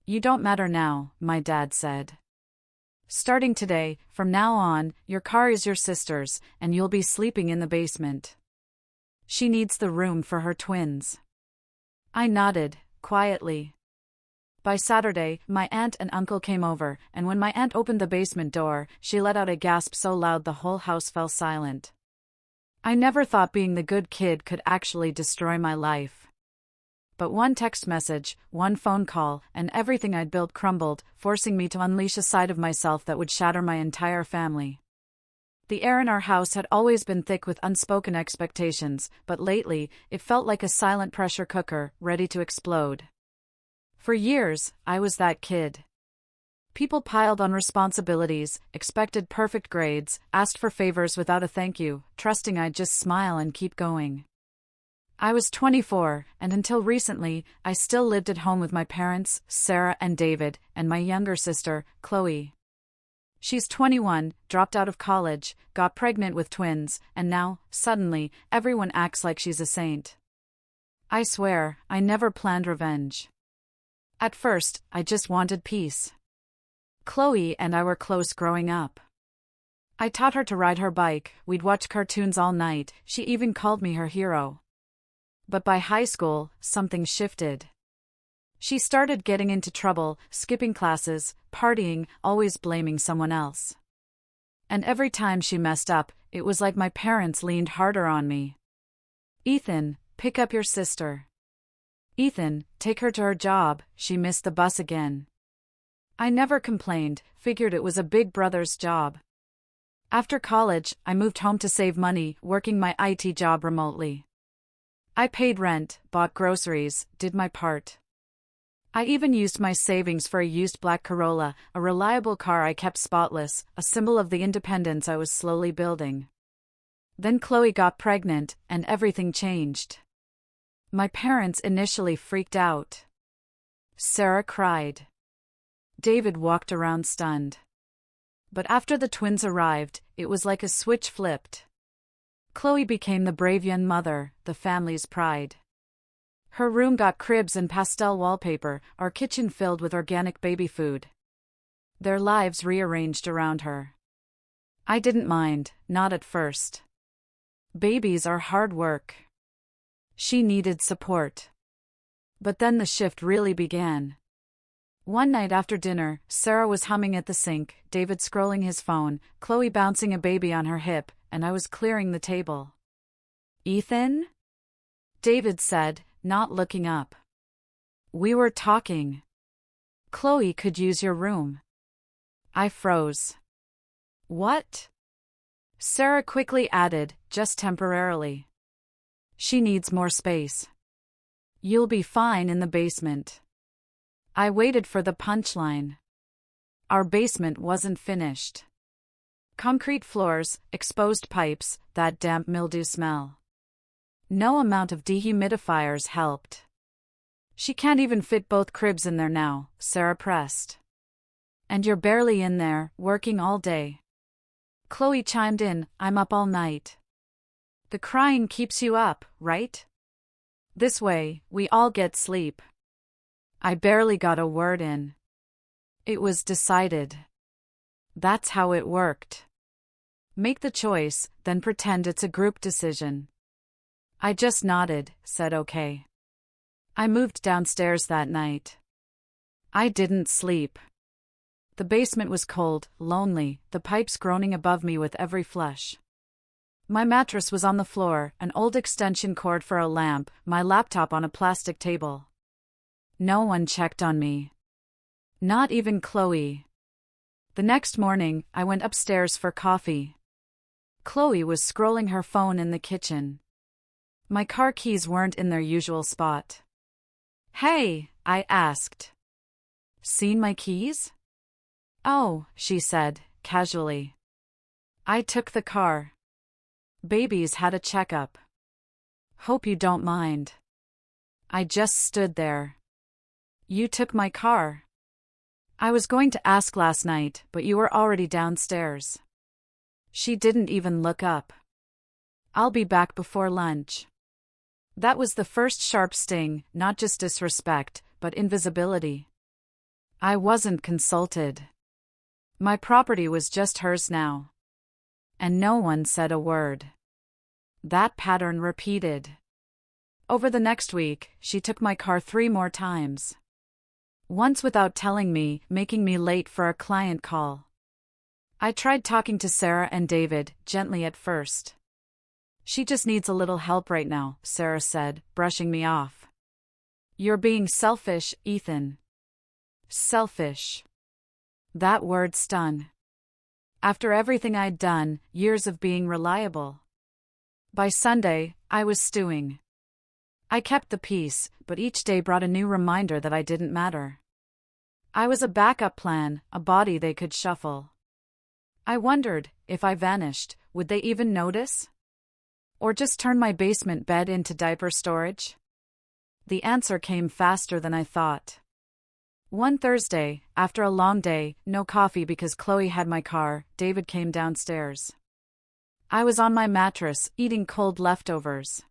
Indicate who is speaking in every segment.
Speaker 1: You don't matter now, my dad said. Starting today, from now on, your car is your sister's, and you'll be sleeping in the basement. She needs the room for her twins. I nodded, quietly. By Saturday, my aunt and uncle came over, and when my aunt opened the basement door, she let out a gasp so loud the whole house fell silent. I never thought being the good kid could actually destroy my life. But one text message, one phone call, and everything I'd built crumbled, forcing me to unleash a side of myself that would shatter my entire family. The air in our house had always been thick with unspoken expectations, but lately, it felt like a silent pressure cooker, ready to explode. For years, I was that kid. People piled on responsibilities, expected perfect grades, asked for favors without a thank you, trusting I'd just smile and keep going. I was 24, and until recently, I still lived at home with my parents, Sarah and David, and my younger sister, Chloe. She's 21, dropped out of college, got pregnant with twins, and now, suddenly, everyone acts like she's a saint. I swear, I never planned revenge. At first, I just wanted peace. Chloe and I were close growing up. I taught her to ride her bike, we'd watch cartoons all night, she even called me her hero. But by high school, something shifted. She started getting into trouble, skipping classes, partying, always blaming someone else. And every time she messed up, it was like my parents leaned harder on me. Ethan, pick up your sister. Ethan, take her to her job, she missed the bus again. I never complained, figured it was a big brother's job. After college, I moved home to save money, working my IT job remotely. I paid rent, bought groceries, did my part. I even used my savings for a used black Corolla, a reliable car I kept spotless, a symbol of the independence I was slowly building. Then Chloe got pregnant, and everything changed. My parents initially freaked out. Sarah cried. David walked around stunned. But after the twins arrived, it was like a switch flipped. Chloe became the brave young mother, the family's pride. Her room got cribs and pastel wallpaper, our kitchen filled with organic baby food. Their lives rearranged around her. I didn't mind, not at first. Babies are hard work. She needed support. But then the shift really began. One night after dinner, Sarah was humming at the sink, David scrolling his phone, Chloe bouncing a baby on her hip, and I was clearing the table. Ethan? David said, not looking up. We were talking. Chloe could use your room. I froze. What? Sarah quickly added, just temporarily. She needs more space. You'll be fine in the basement. I waited for the punchline. Our basement wasn't finished. Concrete floors, exposed pipes, that damp mildew smell. No amount of dehumidifiers helped. She can't even fit both cribs in there now, Sarah pressed. And you're barely in there, working all day. Chloe chimed in, I'm up all night. The crying keeps you up, right? This way, we all get sleep. I barely got a word in. It was decided. That's how it worked. Make the choice, then pretend it's a group decision. I just nodded, said okay. I moved downstairs that night. I didn't sleep. The basement was cold, lonely, the pipes groaning above me with every flush. My mattress was on the floor, an old extension cord for a lamp, my laptop on a plastic table. No one checked on me. Not even Chloe. The next morning, I went upstairs for coffee. Chloe was scrolling her phone in the kitchen. My car keys weren't in their usual spot. Hey, I asked. Seen my keys? Oh, she said, casually. I took the car. Baby's had a checkup. Hope you don't mind. I just stood there. You took my car. I was going to ask last night, but you were already downstairs. She didn't even look up. I'll be back before lunch. That was the first sharp sting, not just disrespect, but invisibility. I wasn't consulted. My property was just hers now. And no one said a word. That pattern repeated. Over the next week, she took my car 3 more times. Once without telling me, making me late for a client call. I tried talking to Sarah and David, gently at first. She just needs a little help right now, Sarah said, brushing me off. You're being selfish, Ethan. Selfish. That word stung. After everything I'd done, years of being reliable. By Sunday, I was stewing. I kept the peace, but each day brought a new reminder that I didn't matter. I was a backup plan, a body they could shuffle. I wondered, if I vanished, would they even notice? Or just turn my basement bed into diaper storage? The answer came faster than I thought. One Thursday, after a long day, no coffee because Chloe had my car, David came downstairs. I was on my mattress, eating cold leftovers.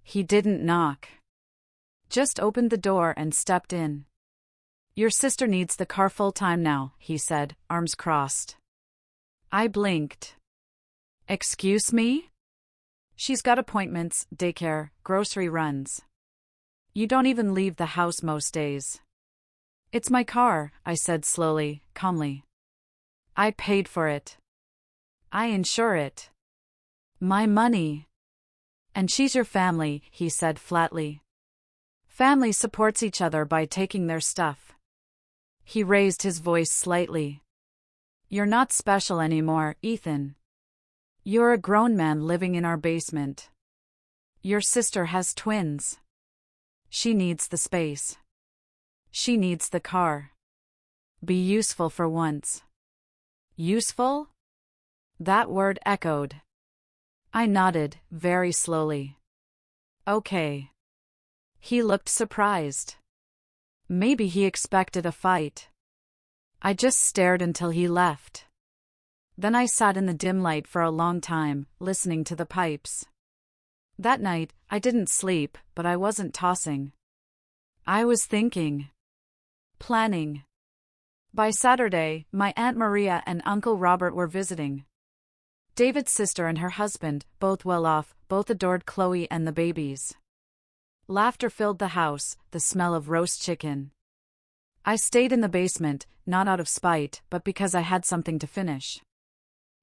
Speaker 1: He didn't knock. Just opened the door and stepped in. Your sister needs the car full-time now, he said, arms crossed. I blinked. Excuse me? She's got appointments, daycare, grocery runs. You don't even leave the house most days. It's my car, I said slowly, calmly. I paid for it. I insure it. My money. And she's your family, he said flatly. Family supports each other by taking their stuff. He raised his voice slightly. You're not special anymore, Ethan. You're a grown man living in our basement. Your sister has twins. She needs the space. She needs the car. Be useful for once. Useful? That word echoed. I nodded, very slowly. Okay. He looked surprised. Maybe he expected a fight. I just stared until he left. Then I sat in the dim light for a long time, listening to the pipes. That night, I didn't sleep, but I wasn't tossing. I was thinking. Planning. By Saturday, my Aunt Maria and Uncle Robert were visiting. David's sister and her husband, both well off, both adored Chloe and the babies. Laughter filled the house, the smell of roast chicken. I stayed in the basement, not out of spite, but because I had something to finish.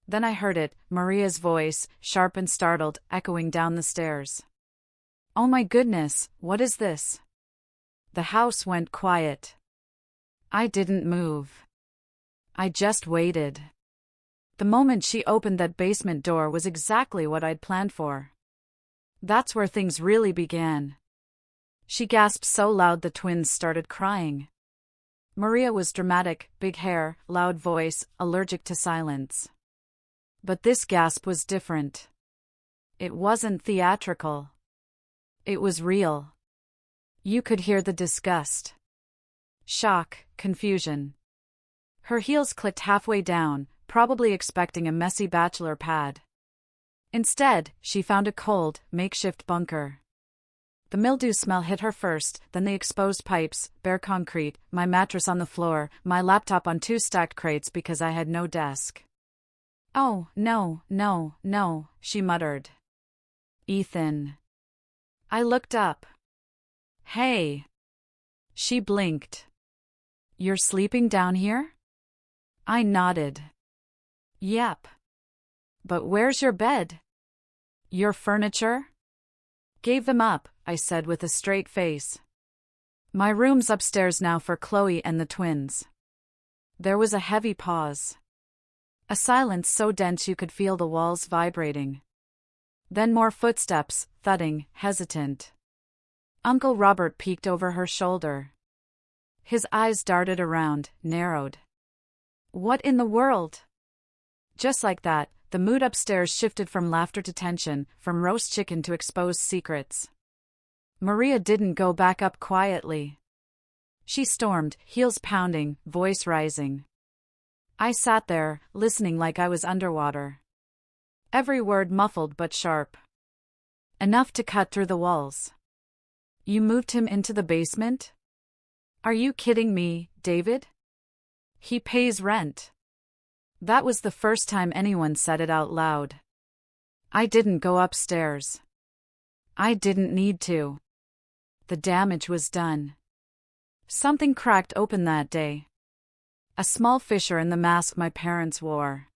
Speaker 1: Then I heard it, Maria's voice, sharp and startled, echoing down the stairs. Oh my goodness, what is this? The house went quiet. I didn't move. I just waited. The moment she opened that basement door was exactly what I'd planned for. That's where things really began. She gasped so loud the twins started crying. Maria was dramatic, big hair, loud voice, allergic to silence. But this gasp was different. It wasn't theatrical. It was real. You could hear the disgust. Shock, confusion. Her heels clicked halfway down, probably expecting a messy bachelor pad. Instead, she found a cold, makeshift bunker. The mildew smell hit her first, then the exposed pipes, bare concrete, my mattress on the floor, my laptop on 2 stacked crates because I had no desk. Oh, no, no, no, she muttered. Ethan. I looked up. Hey. She blinked. You're sleeping down here? I nodded. Yep. But where's your bed? Your furniture? Gave them up, I said with a straight face. My room's upstairs now for Chloe and the twins. There was a heavy pause. A silence so dense you could feel the walls vibrating. Then more footsteps, thudding, hesitant. Uncle Robert peeked over her shoulder. His eyes darted around, narrowed. What in the world? Just like that, the mood upstairs shifted from laughter to tension, from roast chicken to exposed secrets. Maria didn't go back up quietly. She stormed, heels pounding, voice rising. I sat there, listening like I was underwater. Every word muffled but sharp. Enough to cut through the walls. You moved him into the basement? Are you kidding me, David? He pays rent. That was the first time anyone said it out loud. I didn't go upstairs. I didn't need to. The damage was done. Something cracked open that day. A small fissure in the mask my parents wore.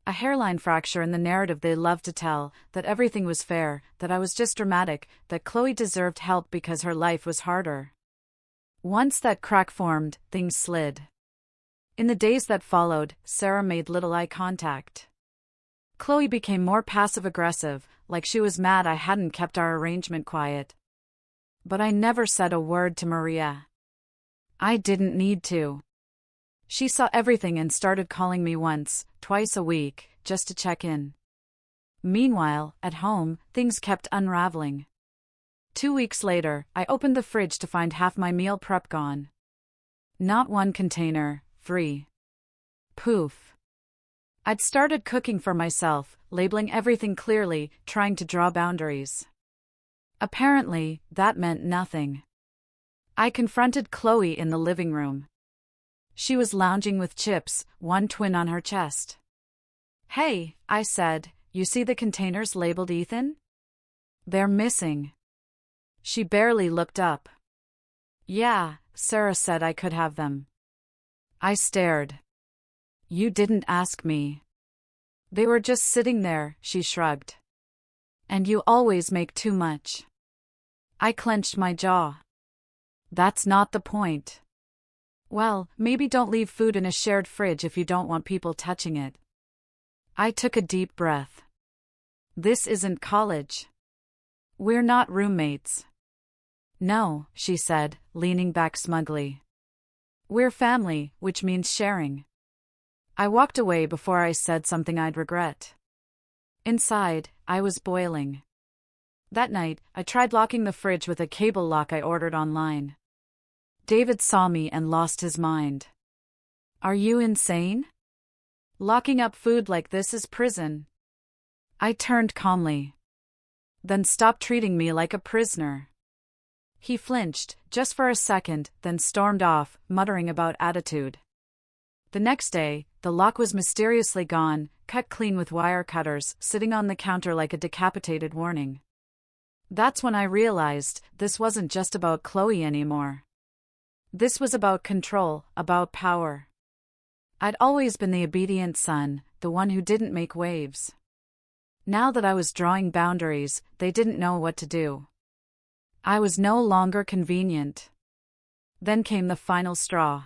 Speaker 1: A hairline fracture in the narrative they loved to tell, that everything was fair, that I was just dramatic, that Chloe deserved help because her life was harder. Once that crack formed, things slid. In the days that followed, Sarah made little eye contact. Chloe became more passive-aggressive, like she was mad I hadn't kept our arrangement quiet. But I never said a word to Maria. I didn't need to. She saw everything and started calling me once, twice a week, just to check in. Meanwhile, at home, things kept unraveling. 2 weeks later, I opened the fridge to find half my meal prep gone. Not one container, 3. Poof. I'd started cooking for myself, labeling everything clearly, trying to draw boundaries. Apparently, that meant nothing. I confronted Chloe in the living room. She was lounging with chips, one twin on her chest. Hey, I said, you see the containers labeled Ethan? They're missing. She barely looked up. Yeah, Sarah said I could have them. I stared. You didn't ask me. They were just sitting there, she shrugged. And you always make too much. I clenched my jaw. That's not the point. Well, maybe don't leave food in a shared fridge if you don't want people touching it. I took a deep breath. This isn't college. We're not roommates. No, she said, leaning back smugly. We're family, which means sharing. I walked away before I said something I'd regret. Inside, I was boiling. That night, I tried locking the fridge with a cable lock I ordered online. David saw me and lost his mind. Are you insane? Locking up food like this is prison. I turned calmly. Then stop treating me like a prisoner. He flinched, just for a second, then stormed off, muttering about attitude. The next day, the lock was mysteriously gone, cut clean with wire cutters, sitting on the counter like a decapitated warning. That's when I realized this wasn't just about Chloe anymore. This was about control, about power. I'd always been the obedient son, the one who didn't make waves. Now that I was drawing boundaries, they didn't know what to do. I was no longer convenient. Then came the final straw.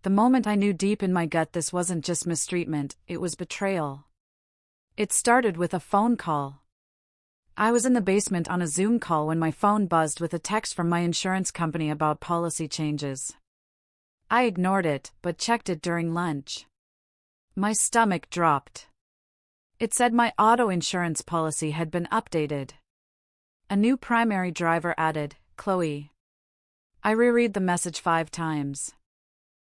Speaker 1: The moment I knew deep in my gut this wasn't just mistreatment, it was betrayal. It started with a phone call. I was in the basement on a Zoom call when my phone buzzed with a text from my insurance company about policy changes. I ignored it, but checked it during lunch. My stomach dropped. It said my auto insurance policy had been updated. A new primary driver added, Chloe. I reread the message 5 times.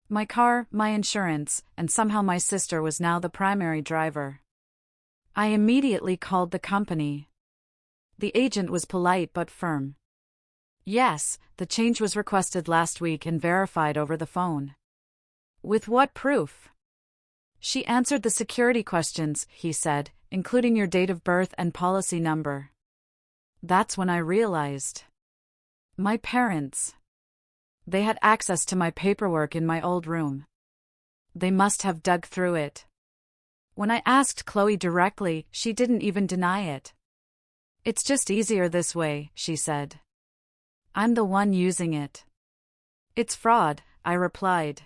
Speaker 1: My car, my insurance, and somehow my sister was now the primary driver. I immediately called the company. The agent was polite but firm. Yes, the change was requested last week and verified over the phone. With what proof? She answered the security questions, he said, including your date of birth and policy number. That's when I realized. My parents. They had access to my paperwork in my old room. They must have dug through it. When I asked Chloe directly, she didn't even deny it. It's just easier this way, she said. I'm the one using it. It's fraud, I replied.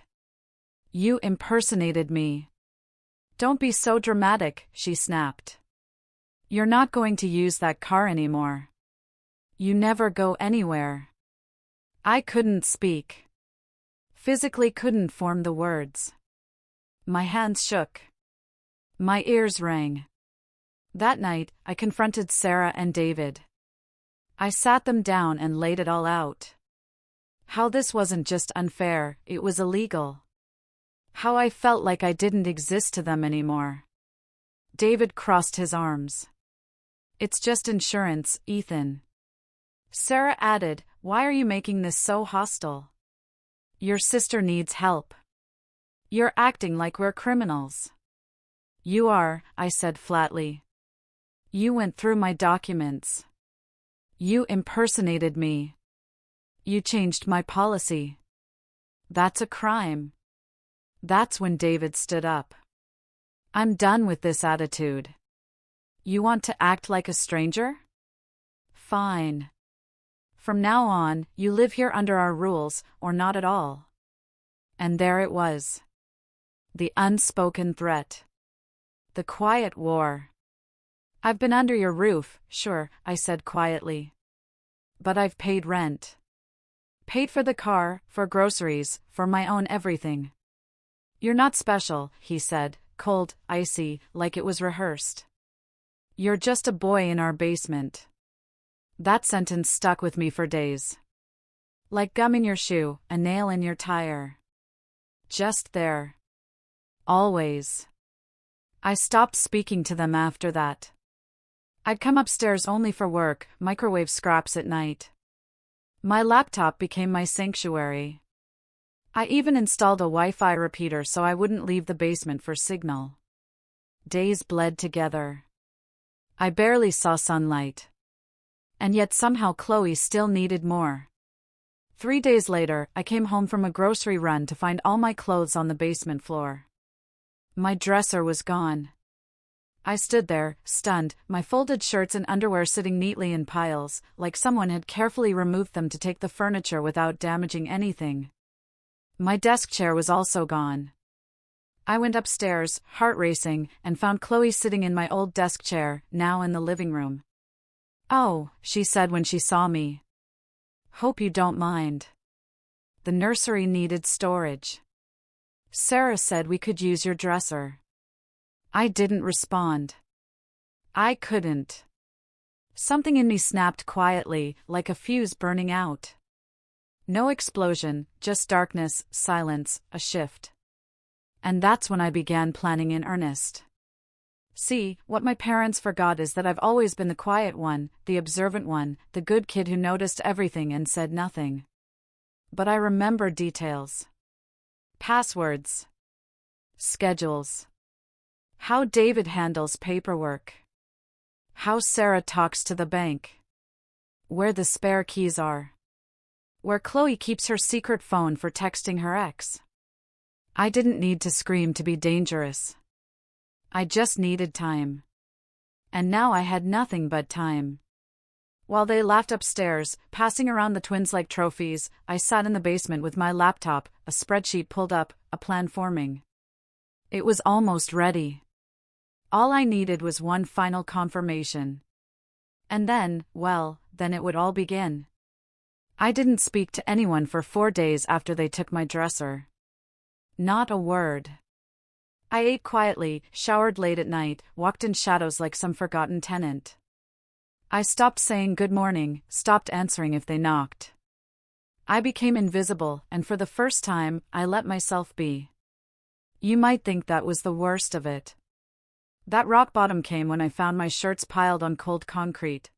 Speaker 1: You impersonated me. Don't be so dramatic, she snapped. You're not going to use that car anymore. You never go anywhere. I couldn't speak. Physically couldn't form the words. My hands shook. My ears rang. That night, I confronted Sarah and David. I sat them down and laid it all out. How this wasn't just unfair, it was illegal. How I felt like I didn't exist to them anymore. David crossed his arms. It's just insurance, Ethan. Sarah added, why are you making this so hostile? Your sister needs help. You're acting like we're criminals. You are, I said flatly. You went through my documents. You impersonated me. You changed my policy. That's a crime. That's when David stood up. I'm done with this attitude. You want to act like a stranger? Fine. From now on, you live here under our rules, or not at all. And there it was. The unspoken threat. The quiet war. I've been under your roof, sure, I said quietly. But I've paid rent. Paid for the car, for groceries, for my own everything. You're not special, he said, cold, icy, like it was rehearsed. You're just a boy in our basement. That sentence stuck with me for days. Like gum in your shoe, a nail in your tire. Just there. Always. I stopped speaking to them after that. I'd come upstairs only for work, microwave scraps at night. My laptop became my sanctuary. I even installed a Wi-Fi repeater so I wouldn't leave the basement for signal. Days bled together. I barely saw sunlight. And yet somehow Chloe still needed more. 3 days later, I came home from a grocery run to find all my clothes on the basement floor. My dresser was gone. I stood there, stunned, my folded shirts and underwear sitting neatly in piles, like someone had carefully removed them to take the furniture without damaging anything. My desk chair was also gone. I went upstairs, heart racing, and found Chloe sitting in my old desk chair, now in the living room. Oh, she said when she saw me. Hope you don't mind. The nursery needed storage. Sarah said we could use your dresser. I didn't respond. I couldn't. Something in me snapped quietly, like a fuse burning out. No explosion, just darkness, silence, a shift. And that's when I began planning in earnest. See, what my parents forgot is that I've always been the quiet one, the observant one, the good kid who noticed everything and said nothing. But I remember details. Passwords. Schedules. How David handles paperwork. How Sarah talks to the bank. Where the spare keys are. Where Chloe keeps her secret phone for texting her ex. I didn't need to scream to be dangerous. I just needed time. And now I had nothing but time. While they laughed upstairs, passing around the twins like trophies, I sat in the basement with my laptop, a spreadsheet pulled up, a plan forming. It was almost ready. All I needed was one final confirmation. And then, well, then it would all begin. I didn't speak to anyone for 4 days after they took my dresser. Not a word. I ate quietly, showered late at night, walked in shadows like some forgotten tenant. I stopped saying good morning, stopped answering if they knocked. I became invisible, and for the first time, I let myself be. You might think that was the worst of it. That rock bottom came when I found my shirts piled on cold concrete.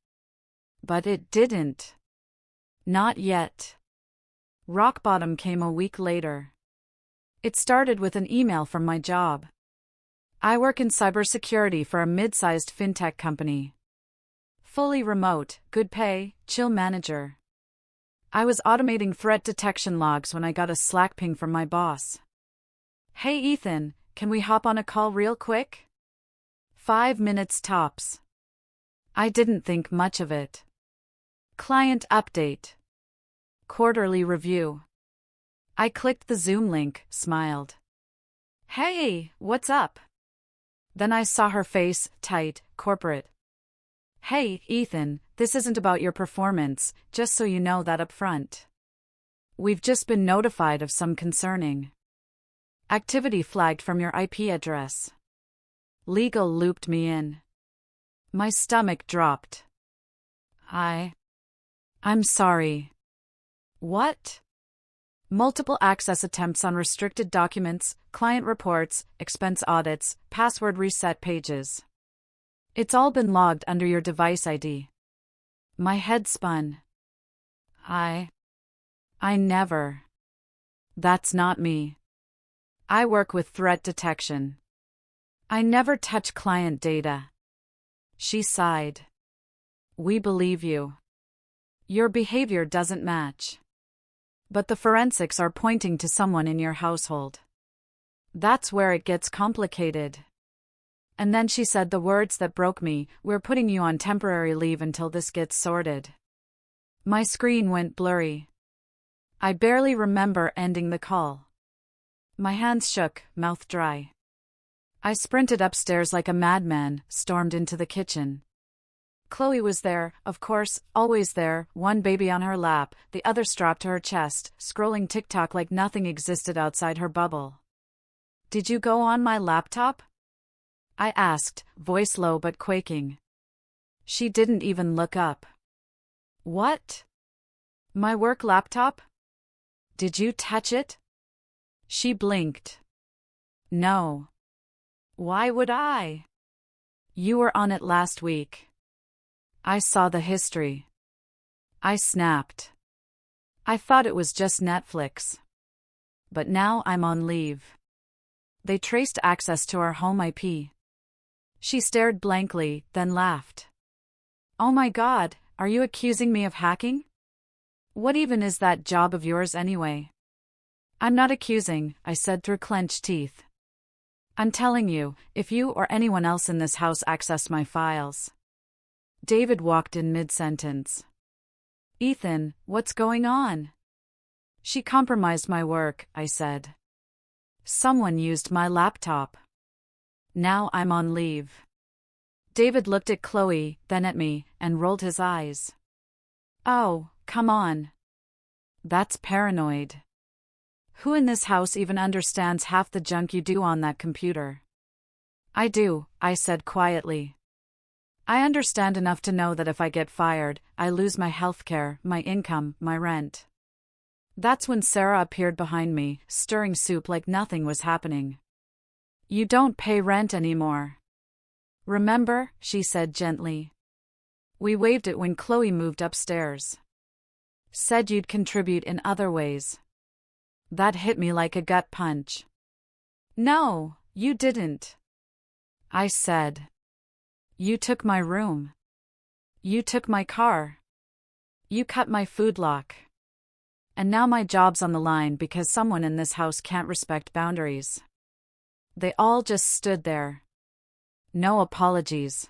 Speaker 1: But it didn't. Not yet. Rock bottom came a week later. It started with an email from my job. I work in cybersecurity for a mid-sized fintech company. Fully remote, good pay, chill manager. I was automating threat detection logs when I got a Slack ping from my boss. Hey Ethan, can we hop on a call real quick? 5 minutes tops. I didn't think much of it. Client update. Quarterly review. I clicked the Zoom link, smiled. Hey, what's up? Then I saw her face, tight, corporate. Hey, Ethan, this isn't about your performance, just so you know that up front. We've just been notified of some concerning activity flagged from your IP address. Legal looped me in. My stomach dropped. I'm sorry. What? Multiple access attempts on restricted documents, client reports, expense audits, password reset pages. It's all been logged under your device ID. My head spun. I never. That's not me. I work with threat detection. I never touch client data. She sighed. We believe you. Your behavior doesn't match. But the forensics are pointing to someone in your household. That's where it gets complicated. And then she said the words that broke me, we're putting you on temporary leave until this gets sorted. My screen went blurry. I barely remember ending the call. My hands shook, mouth dry. I sprinted upstairs like a madman, stormed into the kitchen. Chloe was there, of course, always there, one baby on her lap, the other strapped to her chest, scrolling TikTok like nothing existed outside her bubble. Did you go on my laptop? I asked, voice low but quaking. She didn't even look up. What? My work laptop? Did you touch it? She blinked. No. Why would I? You were on it last week. I saw the history. I snapped. I thought it was just Netflix. But now I'm on leave. They traced access to our home IP. She stared blankly, then laughed. Oh my God, are you accusing me of hacking? What even is that job of yours anyway? I'm not accusing, I said through clenched teeth. I'm telling you, if you or anyone else in this house accessed my files. David walked in mid-sentence. Ethan, what's going on? She compromised my work, I said. Someone used my laptop. Now I'm on leave. David looked at Chloe, then at me, and rolled his eyes. Oh, come on. That's paranoid. Who in this house even understands half the junk you do on that computer? I do, I said quietly. I understand enough to know that if I get fired, I lose my healthcare, my income, my rent. That's when Sarah appeared behind me, stirring soup like nothing was happening. You don't pay rent anymore. Remember, she said gently. We waived it when Chloe moved upstairs. Said you'd contribute in other ways. That hit me like a gut punch. No, you didn't. I said. You took my room. You took my car. You cut my food lock. And now my job's on the line because someone in this house can't respect boundaries. They all just stood there. No apologies.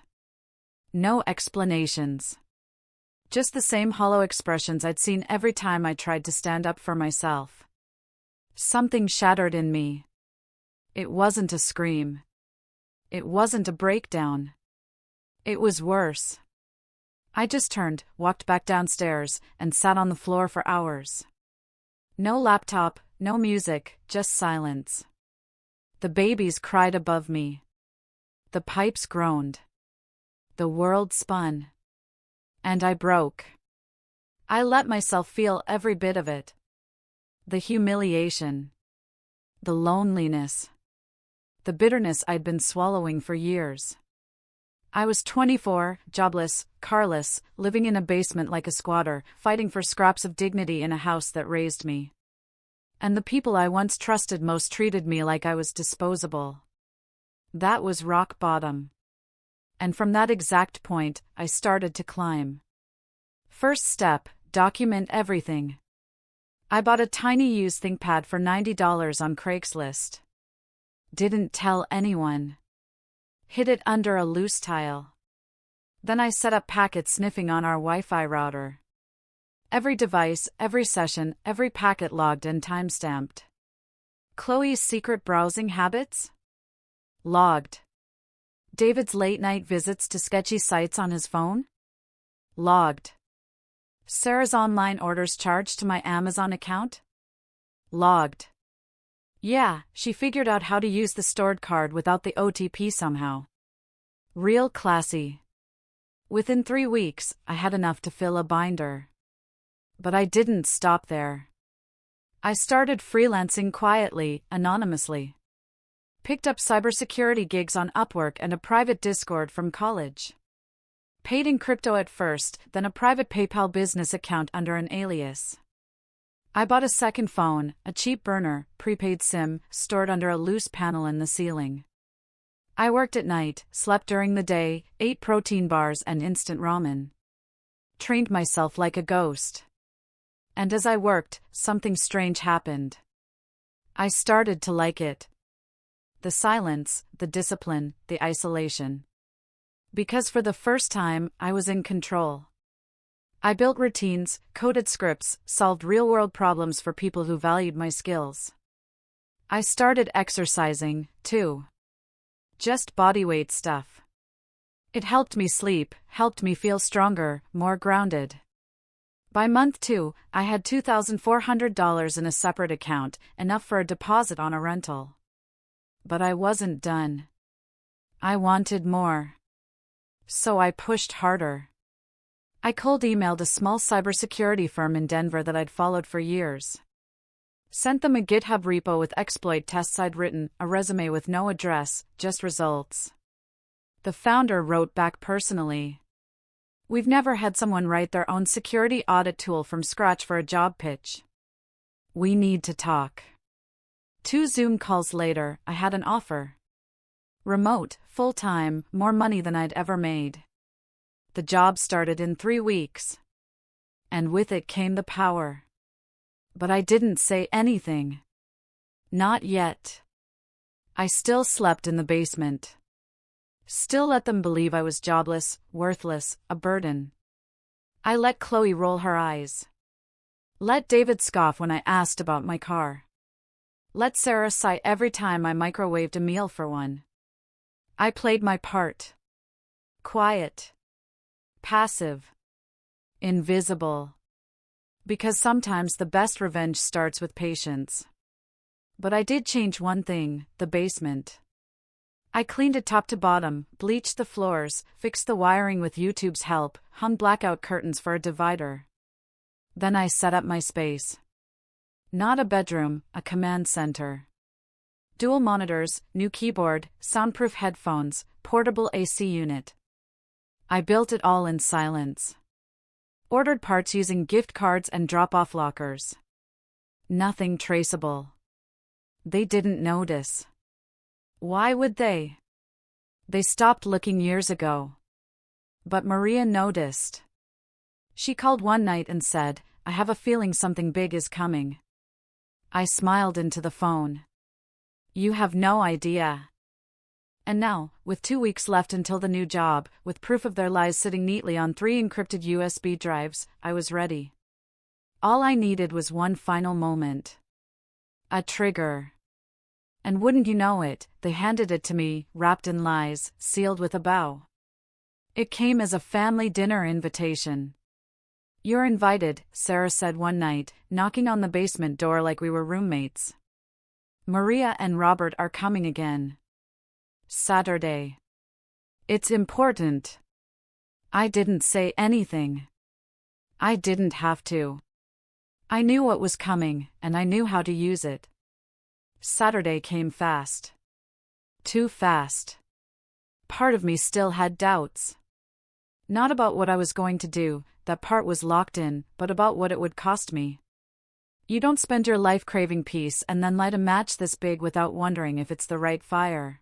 Speaker 1: No explanations. Just the same hollow expressions I'd seen every time I tried to stand up for myself. Something shattered in me. It wasn't a scream. It wasn't a breakdown. It was worse. I just turned, walked back downstairs, and sat on the floor for hours. No laptop, no music, just silence. The babies cried above me. The pipes groaned. The world spun. And I broke. I let myself feel every bit of it. The humiliation. The loneliness. The bitterness I'd been swallowing for years. I was 24, jobless, carless, living in a basement like a squatter, fighting for scraps of dignity in a house that raised me. And the people I once trusted most treated me like I was disposable. That was rock bottom. And from that exact point, I started to climb. First step, document everything. I bought a tiny used ThinkPad for $90 on Craigslist. Didn't tell anyone. Hid it under a loose tile. Then I set up packet sniffing on our Wi-Fi router. Every device, every session, every packet logged and timestamped. Chloe's secret browsing habits? Logged. David's late-night visits to sketchy sites on his phone? Logged. Sarah's online orders charged to my Amazon account? Logged. Yeah, she figured out how to use the stored card without the OTP somehow. Real classy. Within 3 weeks, I had enough to fill a binder. But I didn't stop there. I started freelancing quietly, anonymously. Picked up cybersecurity gigs on Upwork and a private Discord from college. Paid in crypto at first, then a private PayPal business account under an alias. I bought a second phone, a cheap burner, prepaid SIM, stored under a loose panel in the ceiling. I worked at night, slept during the day, ate protein bars and instant ramen. Trained myself like a ghost. And as I worked, something strange happened. I started to like it. The silence, the discipline, the isolation. Because for the first time, I was in control. I built routines, coded scripts, solved real-world problems for people who valued my skills. I started exercising, too. Just bodyweight stuff. It helped me sleep, helped me feel stronger, more grounded. By month 2, I had $2,400 in a separate account, enough for a deposit on a rental. But I wasn't done. I wanted more. So I pushed harder. I cold emailed a small cybersecurity firm in Denver that I'd followed for years. Sent them a GitHub repo with exploit tests I'd written, a resume with no address, just results. The founder wrote back personally. "We've never had someone write their own security audit tool from scratch for a job pitch. We need to talk." 2 Zoom calls later, I had an offer. Remote, full-time, more money than I'd ever made. The job started in 3 weeks. And with it came the power. But I didn't say anything. Not yet. I still slept in the basement. Still let them believe I was jobless, worthless, a burden. I let Chloe roll her eyes. Let David scoff when I asked about my car. Let Sarah sigh every time I microwaved a meal for one. I played my part. Quiet. Passive. Invisible. Because sometimes the best revenge starts with patience. But I did change one thing, the basement. I cleaned it top to bottom, bleached the floors, fixed the wiring with YouTube's help, hung blackout curtains for a divider. Then I set up my space. Not a bedroom, a command center. Dual monitors, new keyboard, soundproof headphones, portable AC unit. I built it all in silence. Ordered parts using gift cards and drop-off lockers. Nothing traceable. They didn't notice. Why would they? They stopped looking years ago. But Maria noticed. She called one night and said, "I have a feeling something big is coming." I smiled into the phone. "You have no idea." And now, with 2 weeks left until the new job, with proof of their lies sitting neatly on 3 encrypted USB drives, I was ready. All I needed was one final moment. A trigger. And wouldn't you know it, they handed it to me, wrapped in lies, sealed with a bow. It came as a family dinner invitation. "You're invited," Sarah said one night, knocking on the basement door like we were roommates. "Maria and Robert are coming again. Saturday. It's important." I didn't say anything. I didn't have to. I knew what was coming, and I knew how to use it. Saturday came fast. Too fast. Part of me still had doubts. Not about what I was going to do, that part was locked in, but about what it would cost me. You don't spend your life craving peace and then light a match this big without wondering if it's the right fire.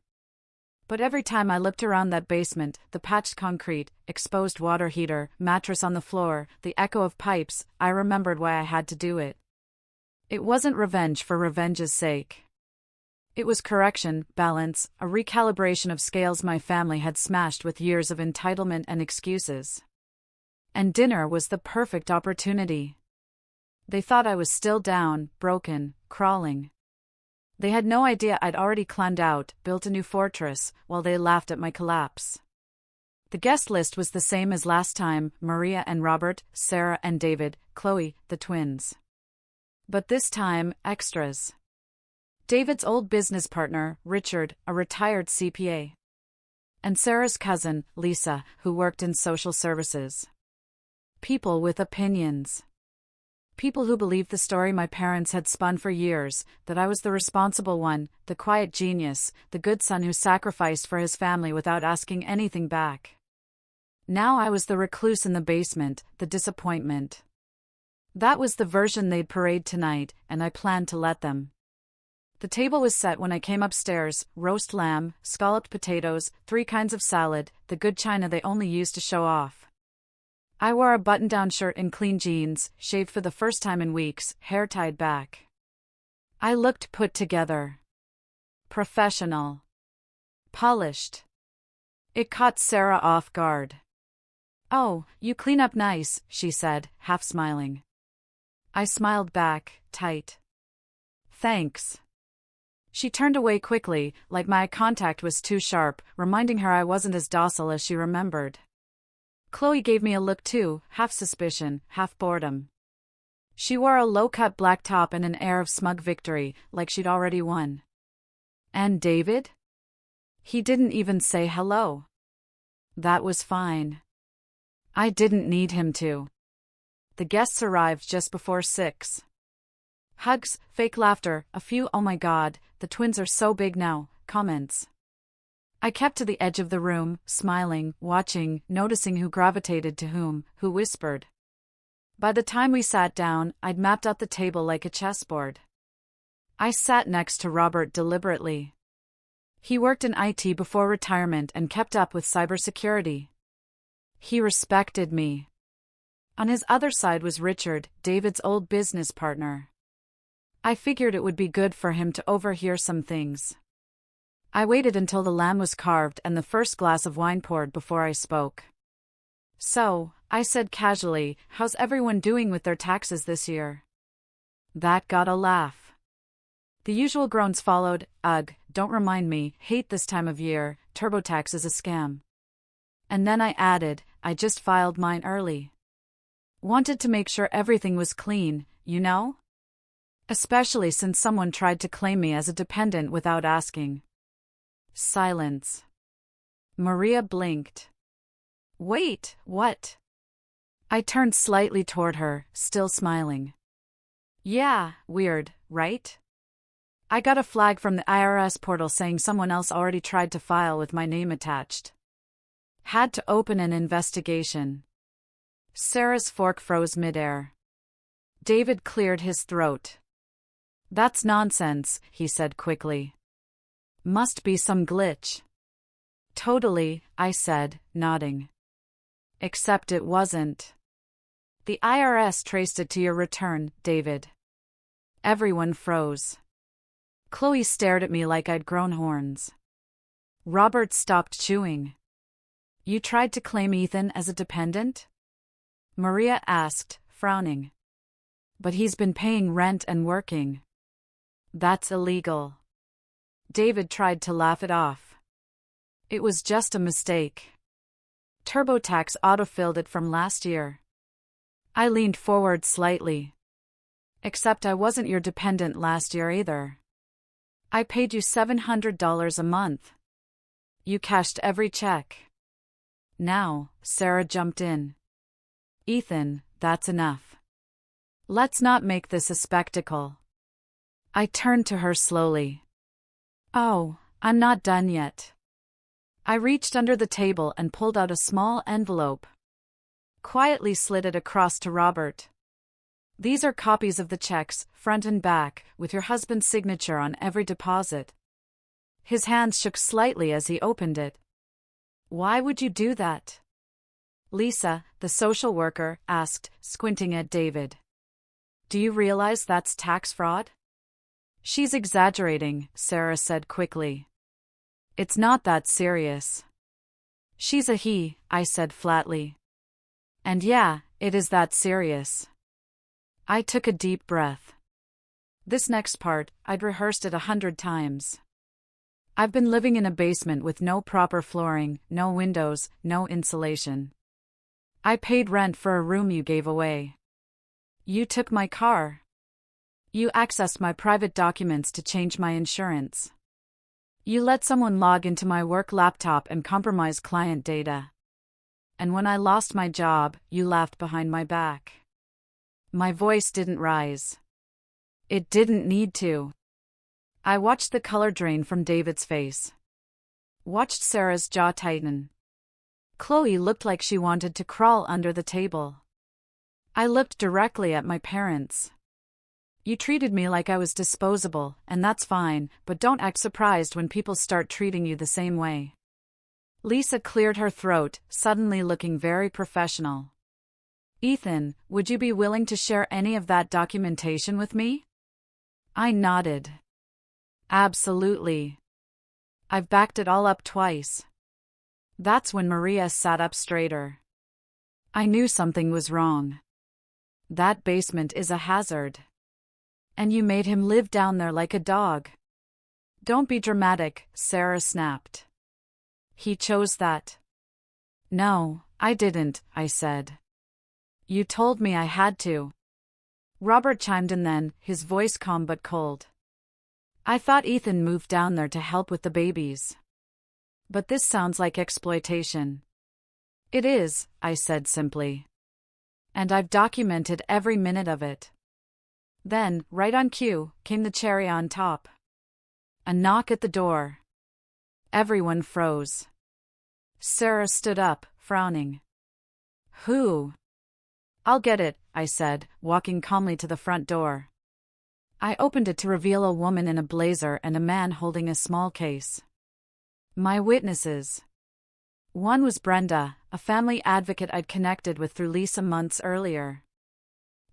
Speaker 1: But every time I looked around that basement, the patched concrete, exposed water heater, mattress on the floor, the echo of pipes, I remembered why I had to do it. It wasn't revenge for revenge's sake. It was correction, balance, a recalibration of scales my family had smashed with years of entitlement and excuses. And dinner was the perfect opportunity. They thought I was still down, broken, crawling. They had no idea I'd already climbed out, built a new fortress, while they laughed at my collapse. The guest list was the same as last time, Maria and Robert, Sarah and David, Chloe, the twins. But this time, extras. David's old business partner, Richard, a retired CPA. And Sarah's cousin, Lisa, who worked in social services. People with opinions. People who believed the story my parents had spun for years, that I was the responsible one, the quiet genius, the good son who sacrificed for his family without asking anything back. Now I was the recluse in the basement, the disappointment. That was the version they'd parade tonight, and I planned to let them. The table was set when I came upstairs: roast lamb, scalloped potatoes, 3 kinds of salad, the good china they only use to show off. I wore a button-down shirt and clean jeans, shaved for the first time in weeks, hair tied back. I looked put together. Professional. Polished. It caught Sarah off guard. "Oh, you clean up nice," she said, half smiling. I smiled back, tight. "Thanks." She turned away quickly, like my eye contact was too sharp, reminding her I wasn't as docile as she remembered. Chloe gave me a look too, half suspicion, half boredom. She wore a low-cut black top and an air of smug victory, like she'd already won. And David? He didn't even say hello. That was fine. I didn't need him to. The guests arrived just before 6. Hugs, fake laughter, a few "oh my god, the twins are so big now" comments. I kept to the edge of the room, smiling, watching, noticing who gravitated to whom, who whispered. By the time we sat down, I'd mapped out the table like a chessboard. I sat next to Robert deliberately. He worked in IT before retirement and kept up with cybersecurity. He respected me. On his other side was Richard, David's old business partner. I figured it would be good for him to overhear some things. I waited until the lamb was carved and the first glass of wine poured before I spoke. "So," I said casually, "how's everyone doing with their taxes this year?" That got a laugh. The usual groans followed: "Ugh, don't remind me, hate this time of year, TurboTax is a scam." And then I added, "I just filed mine early. Wanted to make sure everything was clean, you know? Especially since someone tried to claim me as a dependent without asking." Silence. Maria blinked. "Wait, what?" I turned slightly toward her, still smiling. "Yeah, weird, right? I got a flag from the IRS portal saying someone else already tried to file with my name attached. Had to open an investigation." Sarah's fork froze midair. David cleared his throat. "That's nonsense," he said quickly. "Must be some glitch." "Totally," I said, nodding. "Except it wasn't. The IRS traced it to your return, David." Everyone froze. Chloe stared at me like I'd grown horns. Robert stopped chewing. "You tried to claim Ethan as a dependent?" Maria asked, frowning. "But he's been paying rent and working." "That's illegal." David tried to laugh it off. "It was just a mistake. TurboTax autofilled it from last year." I leaned forward slightly. "Except I wasn't your dependent last year either. I paid you $700 a month. You cashed every check." "Now," Sarah jumped in. "Ethan, that's enough. Let's not make this a spectacle." I turned to her slowly. "Oh, I'm not done yet." I reached under the table and pulled out a small envelope. Quietly slid it across to Robert. "These are copies of the checks, front and back, with your husband's signature on every deposit." His hands shook slightly as he opened it. "Why would you do that?" Lisa, the social worker, asked, squinting at David. "Do you realize that's tax fraud?" "She's exaggerating," Sarah said quickly. "It's not that serious." "She's a he," I said flatly. "And yeah, it is that serious." I took a deep breath. This next part, I'd rehearsed it 100 times. I've been living in a basement with no proper flooring, no windows, no insulation. I paid rent for a room you gave away. You took my car. You accessed my private documents to change my insurance. You let someone log into my work laptop and compromise client data. And when I lost my job, you laughed behind my back. My voice didn't rise. It didn't need to. I watched the color drain from David's face. Watched Sarah's jaw tighten. Chloe looked like she wanted to crawl under the table. I looked directly at my parents. You treated me like I was disposable, and that's fine, but don't act surprised when people start treating you the same way. Lisa cleared her throat, suddenly looking very professional. Ethan, would you be willing to share any of that documentation with me? I nodded. Absolutely. I've backed it all up twice. That's when Maria sat up straighter. I knew something was wrong. That basement is a hazard. And you made him live down there like a dog. Don't be dramatic, Sarah snapped. He chose that. No, I didn't, I said. You told me I had to. Robert chimed in then, his voice calm but cold. I thought Ethan moved down there to help with the babies. But this sounds like exploitation. It is, I said simply. And I've documented every minute of it. Then, right on cue, came the cherry on top. A knock at the door. Everyone froze. Sarah stood up, frowning. Who? I'll get it, I said, walking calmly to the front door. I opened it to reveal a woman in a blazer and a man holding a small case. My witnesses. One was Brenda, a family advocate I'd connected with through Lisa months earlier.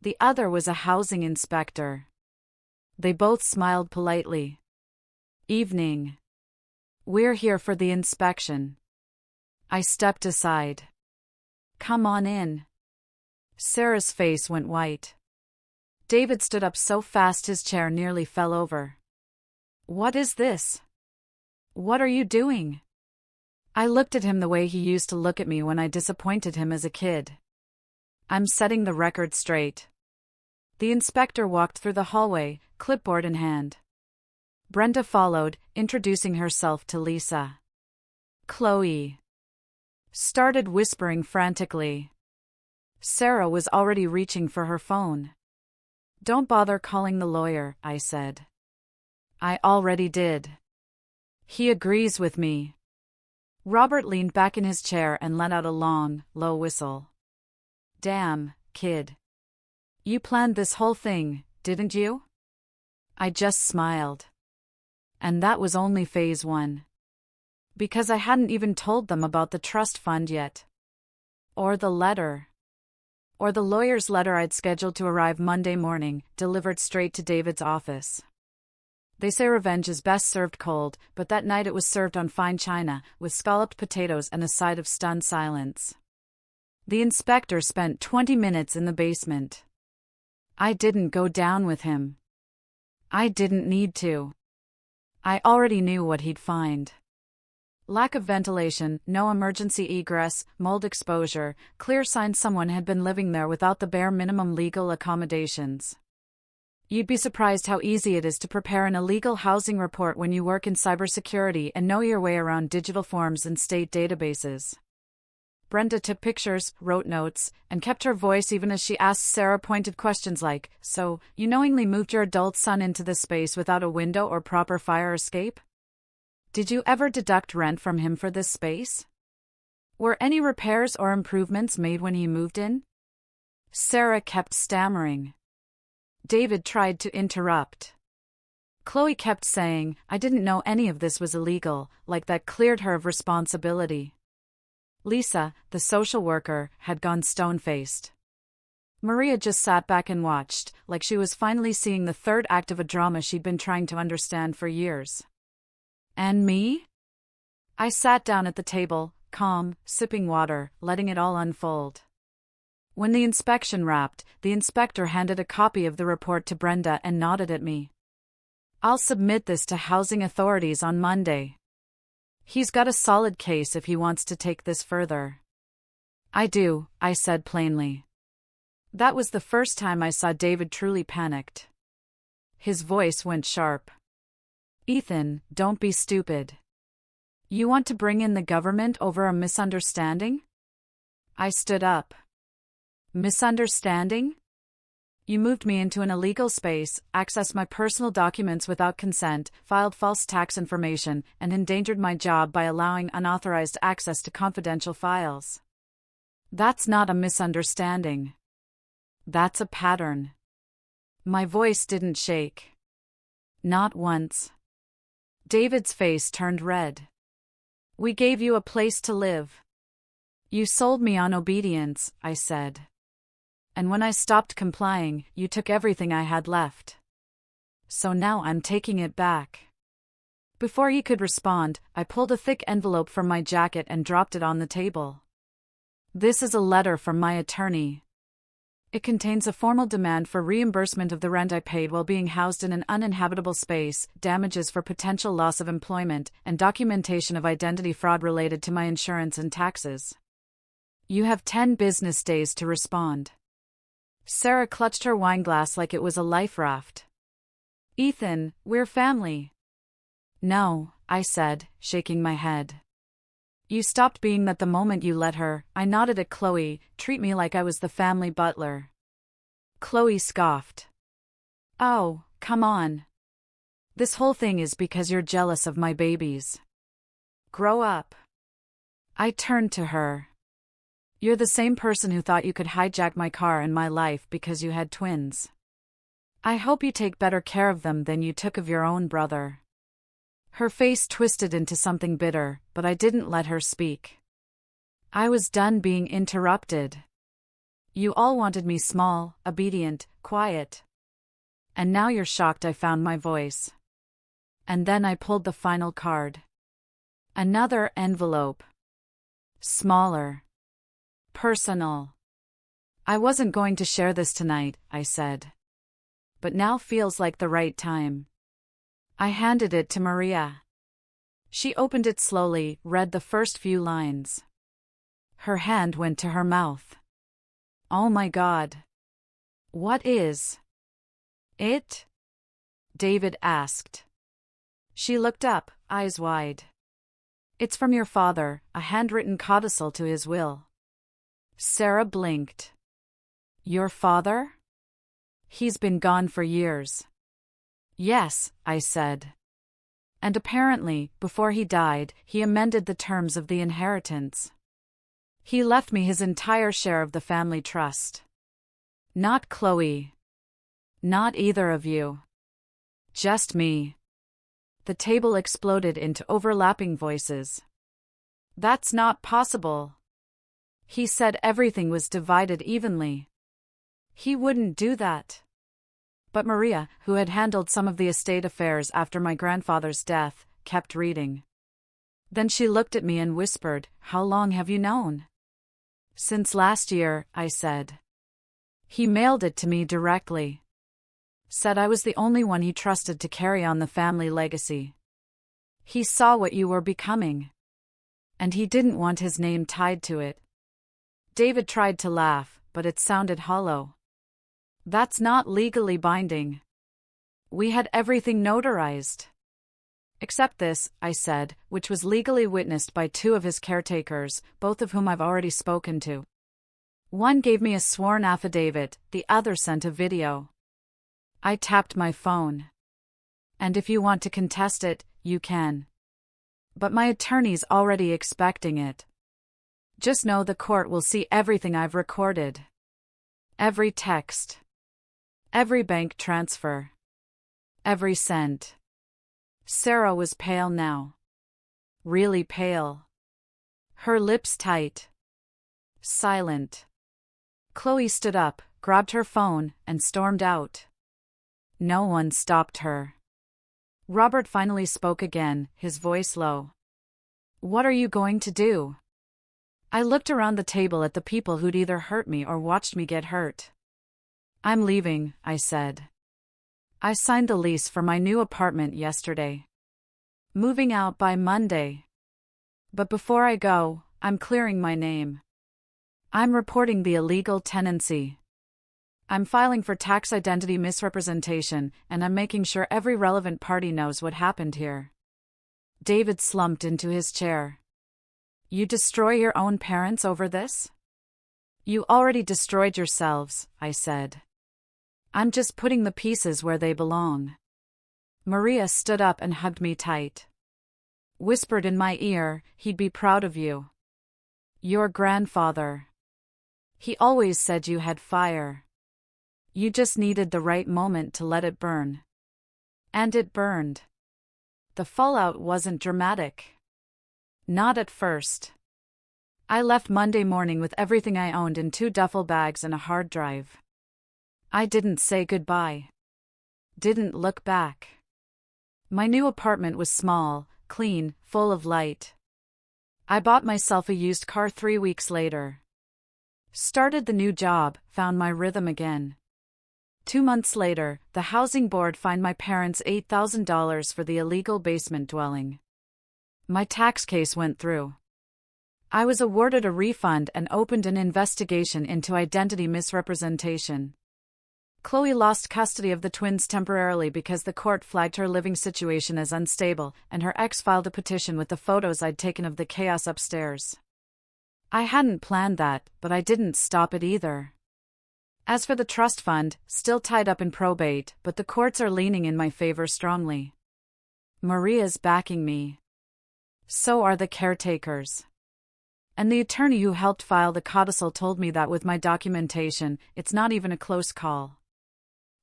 Speaker 1: The other was a housing inspector. They both smiled politely. Evening. We're here for the inspection. I stepped aside. Come on in. Sarah's face went white. David stood up so fast his chair nearly fell over. What is this? What are you doing? I looked at him the way he used to look at me when I disappointed him as a kid. I'm setting the record straight. The inspector walked through the hallway, clipboard in hand. Brenda followed, introducing herself to Lisa. Chloe started whispering frantically. Sarah was already reaching for her phone. Don't bother calling the lawyer, I said. I already did. He agrees with me. Robert leaned back in his chair and let out a long, low whistle. Damn, kid. You planned this whole thing, didn't you? I just smiled. And that was only phase 1. Because I hadn't even told them about the trust fund yet. Or the letter. Or the lawyer's letter I'd scheduled to arrive Monday morning, delivered straight to David's office. They say revenge is best served cold, but that night it was served on fine china, with scalloped potatoes and a side of stunned silence. The inspector spent 20 minutes in the basement. I didn't go down with him. I didn't need to. I already knew what he'd find. Lack of ventilation, no emergency egress, mold exposure, clear signs someone had been living there without the bare minimum legal accommodations. You'd be surprised how easy it is to prepare an illegal housing report when you work in cybersecurity and know your way around digital forms and state databases. Brenda took pictures, wrote notes, and kept her voice even as she asked Sarah pointed questions like, So, you knowingly moved your adult son into this space without a window or proper fire escape? Did you ever deduct rent from him for this space? Were any repairs or improvements made when he moved in? Sarah kept stammering. David tried to interrupt. Chloe kept saying, I didn't know any of this was illegal, like that cleared her of responsibility. Lisa, the social worker, had gone stone-faced. Maria just sat back and watched, like she was finally seeing the third act of a drama she'd been trying to understand for years. And me? I sat down at the table, calm, sipping water, letting it all unfold. When the inspection wrapped, the inspector handed a copy of the report to Brenda and nodded at me. I'll submit this to housing authorities on Monday. He's got a solid case if he wants to take this further. I do, I said plainly. That was the first time I saw David truly panicked. His voice went sharp. Ethan, don't be stupid. You want to bring in the government over a misunderstanding? I stood up. Misunderstanding? You moved me into an illegal space, accessed my personal documents without consent, filed false tax information, and endangered my job by allowing unauthorized access to confidential files. That's not a misunderstanding. That's a pattern. My voice didn't shake. Not once. David's face turned red. We gave you a place to live. You sold me on obedience, I said. And when I stopped complying, you took everything I had left. So now I'm taking it back. Before he could respond, I pulled a thick envelope from my jacket and dropped it on the table. This is a letter from my attorney. It contains a formal demand for reimbursement of the rent I paid while being housed in an uninhabitable space, damages for potential loss of employment, and documentation of identity fraud related to my insurance and taxes. You have 10 business days to respond. Sarah clutched her wineglass like it was a life raft. Ethan, we're family. No, I said, shaking my head. You stopped being that the moment you let her. I nodded at Chloe. Treat me like I was the family butler. Chloe scoffed. Oh, come on. This whole thing is because you're jealous of my babies. Grow up. I turned to her. You're the same person who thought you could hijack my car and my life because you had twins. I hope you take better care of them than you took of your own brother. Her face twisted into something bitter, but I didn't let her speak. I was done being interrupted. You all wanted me small, obedient, quiet. And now you're shocked I found my voice. And then I pulled the final card. Another envelope. Smaller. Personal. I wasn't going to share this tonight, I said. But now feels like the right time. I handed it to Maria. She opened it slowly, read the first few lines. Her hand went to her mouth. Oh my God. What is it? David asked. She looked up, eyes wide. It's from your father, a handwritten codicil to his will. Sarah blinked. Your father? He's been gone for years. Yes, I said. And apparently, before he died, he amended the terms of the inheritance. He left me his entire share of the family trust. Not Chloe. Not either of you. Just me. The table exploded into overlapping voices. That's not possible. He said everything was divided evenly. He wouldn't do that. But Maria, who had handled some of the estate affairs after my grandfather's death, kept reading. Then she looked at me and whispered, How long have you known? Since last year, I said. He mailed it to me directly. Said I was the only one he trusted to carry on the family legacy. He saw what you were becoming. And he didn't want his name tied to it. David tried to laugh, but it sounded hollow. That's not legally binding. We had everything notarized. Except this, I said, which was legally witnessed by 2 of his caretakers, both of whom I've already spoken to. One gave me a sworn affidavit, the other sent a video. I tapped my phone. And if you want to contest it, you can. But my attorney's already expecting it. Just know the court will see everything I've recorded. Every text. Every bank transfer. Every cent. Sarah was pale now. Really pale. Her lips tight. Silent. Chloe stood up, grabbed her phone, and stormed out. No one stopped her. Robert finally spoke again, his voice low. What are you going to do? I looked around the table at the people who'd either hurt me or watched me get hurt. I'm leaving, I said. I signed the lease for my new apartment yesterday. Moving out by Monday. But before I go, I'm clearing my name. I'm reporting the illegal tenancy. I'm filing for tax identity misrepresentation, and I'm making sure every relevant party knows what happened here. David slumped into his chair. You destroy your own parents over this? You already destroyed yourselves, I said. I'm just putting the pieces where they belong. Maria stood up and hugged me tight. Whispered in my ear, he'd be proud of you. Your grandfather. He always said you had fire. You just needed the right moment to let it burn. And it burned. The fallout wasn't dramatic. Not at first. I left Monday morning with everything I owned in 2 duffel bags and a hard drive. I didn't say goodbye. Didn't look back. My new apartment was small, clean, full of light. I bought myself a used car 3 weeks later. Started the new job, found my rhythm again. 2 months later, the housing board fined my parents $8,000 for the illegal basement dwelling. My tax case went through. I was awarded a refund and opened an investigation into identity misrepresentation. Chloe lost custody of the twins temporarily because the court flagged her living situation as unstable, and her ex filed a petition with the photos I'd taken of the chaos upstairs. I hadn't planned that, but I didn't stop it either. As for the trust fund, still tied up in probate, but the courts are leaning in my favor strongly. Maria's backing me. So are the caretakers. And the attorney who helped file the codicil told me that with my documentation, it's not even a close call.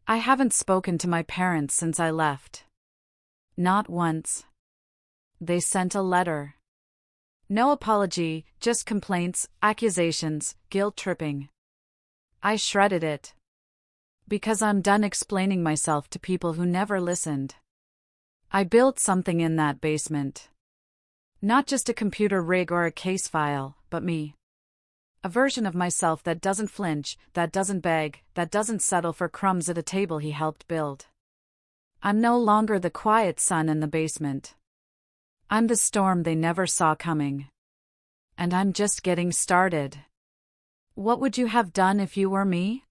Speaker 1: I haven't spoken to my parents since I left. Not once. They sent a letter. No apology, just complaints, accusations, guilt-tripping. I shredded it. Because I'm done explaining myself to people who never listened. I built something in that basement. Not just a computer rig or a case file, but me. A version of myself that doesn't flinch, that doesn't beg, that doesn't settle for crumbs at a table he helped build. I'm no longer the quiet son in the basement. I'm the storm they never saw coming. And I'm just getting started. What would you have done if you were me?